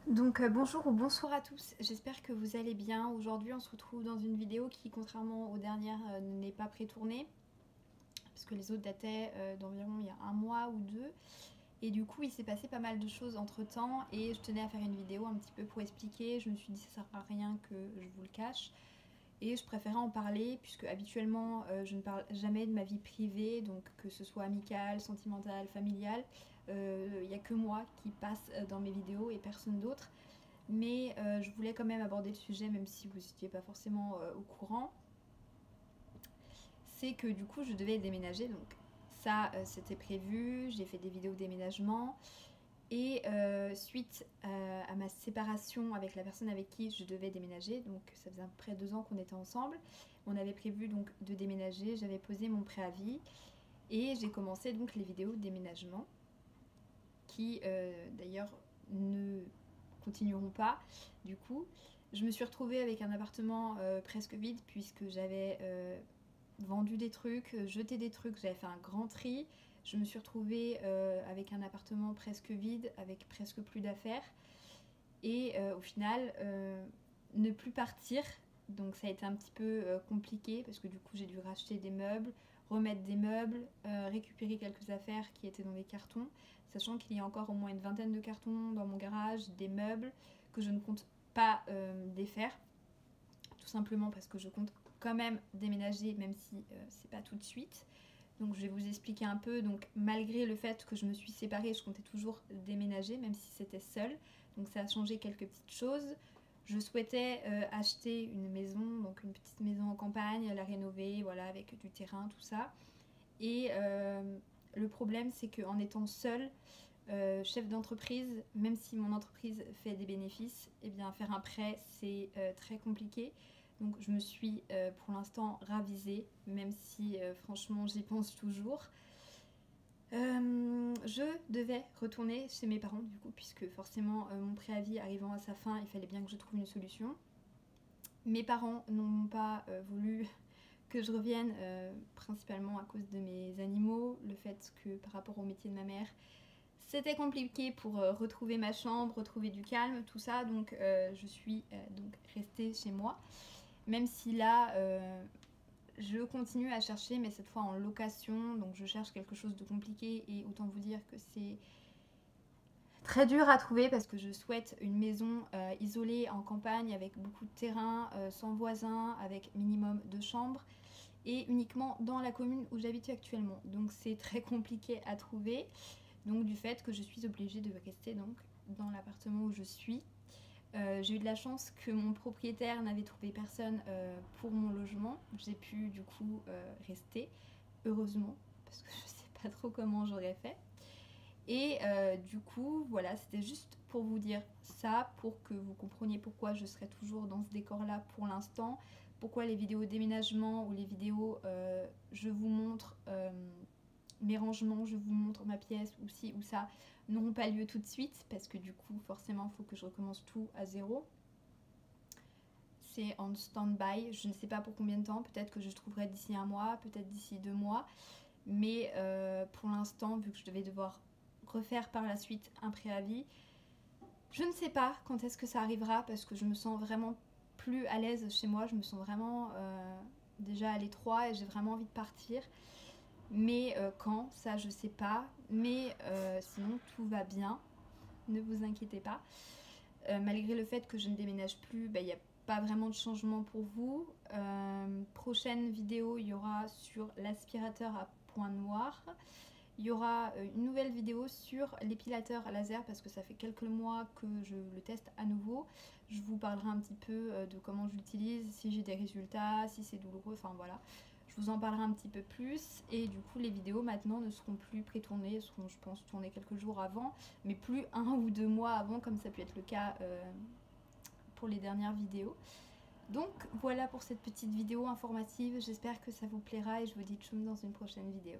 Bonjour ou bonsoir à tous, j'espère que vous allez bien. Aujourd'hui on se retrouve dans une vidéo qui contrairement aux dernières n'est pas pré-tournée parce que les autres dataient d'environ il y a un mois ou deux et du coup il s'est passé pas mal de choses entre temps et je tenais à faire une vidéo un petit peu pour expliquer. Je me suis dit ça sert à rien que je vous le cache et je préférais en parler puisque habituellement je ne parle jamais de ma vie privée, donc que ce soit amicale, sentimentale, familiale. Il n'y a que moi qui passe dans mes vidéos et personne d'autre. Mais je voulais quand même aborder le sujet, même si vous n'étiez pas forcément au courant. C'est que du coup, je devais déménager, donc ça, c'était prévu. J'ai fait des vidéos de déménagement. Et suite à ma séparation avec la personne avec qui je devais déménager, donc ça faisait à peu près 2 ans qu'on était ensemble, on avait prévu donc de déménager, j'avais posé mon préavis et j'ai commencé donc les vidéos de déménagement qui d'ailleurs ne continueront pas. Du coup, je me suis retrouvée avec un appartement presque vide puisque j'avais vendu des trucs, jeté des trucs, j'avais fait un grand tri. Je me suis retrouvée avec un appartement presque vide, avec presque plus d'affaires. Et au final, ne plus partir. Donc ça a été un petit peu compliqué parce que du coup j'ai dû racheter des meubles, remettre des meubles, récupérer quelques affaires qui étaient dans des cartons, sachant qu'il y a encore au moins une vingtaine de cartons dans mon garage, des meubles que je ne compte pas défaire, tout simplement parce que je compte quand même déménager, même si c'est pas tout de suite. Donc je vais vous expliquer un peu. Donc malgré le fait que je me suis séparée, je comptais toujours déménager, même si c'était seul. Donc ça a changé quelques petites choses. Je souhaitais acheter une maison, donc une petite maison en campagne, la rénover, voilà, avec du terrain, tout ça. Et le problème, c'est qu'en étant seule, chef d'entreprise, même si mon entreprise fait des bénéfices, et bien faire un prêt, c'est très compliqué. Donc je me suis pour l'instant ravisée, même si franchement j'y pense toujours. Je devais retourner chez mes parents du coup, puisque forcément mon préavis arrivant à sa fin, il fallait bien que je trouve une solution. Mes parents n'ont pas voulu que je revienne, principalement à cause de mes animaux, le fait que par rapport au métier de ma mère, c'était compliqué pour retrouver ma chambre, retrouver du calme, tout ça, donc je suis donc restée chez moi. Même si là, je continue à chercher, mais cette fois en location, donc je cherche quelque chose de compliqué et autant vous dire que c'est très dur à trouver parce que je souhaite une maison isolée en campagne avec beaucoup de terrain, sans voisins, avec minimum 2 chambres et uniquement dans la commune où j'habite actuellement. Donc c'est très compliqué à trouver. Donc du fait que je suis obligée de rester donc dans l'appartement où je suis. J'ai eu de la chance que mon propriétaire n'avait trouvé personne pour mon logement. J'ai pu du coup rester, heureusement, parce que je sais pas trop comment j'aurais fait. Et du coup, voilà, c'était juste pour vous dire ça, pour que vous compreniez pourquoi je serai toujours dans ce décor-là pour l'instant, pourquoi les vidéos déménagement ou les vidéos je vous montre mes rangements, je vous montre ma pièce ou ci ou ça, n'auront pas lieu tout de suite parce que du coup forcément il faut que je recommence tout à zéro. C'est en stand-by, je ne sais pas pour combien de temps, peut-être que je trouverai d'ici un mois, peut-être d'ici 2 mois, mais pour l'instant vu que je devais devoir refaire par la suite un préavis, je ne sais pas quand est-ce que ça arrivera parce que je me sens vraiment plus à l'aise chez moi, je me sens vraiment déjà à l'étroit et j'ai vraiment envie de partir. Mais quand, ça je sais pas. Mais sinon tout va bien, ne vous inquiétez pas. Malgré le fait que je ne déménage plus, il n'y a pas vraiment de changement pour vous. Prochaine vidéo, il y aura sur l'aspirateur à point noir. Il y aura une nouvelle vidéo sur l'épilateur à laser parce que ça fait quelques mois que je le teste à nouveau. Je vous parlerai un petit peu de comment je l'utilise, si j'ai des résultats, si c'est douloureux, enfin voilà. Je vous en parlerai un petit peu plus et du coup les vidéos maintenant ne seront plus pré-tournées, seront je pense tournées quelques jours avant, mais plus 1 ou 2 mois avant comme ça peut être le cas pour les dernières vidéos. Donc voilà pour cette petite vidéo informative, j'espère que ça vous plaira et je vous dis tchoum dans une prochaine vidéo.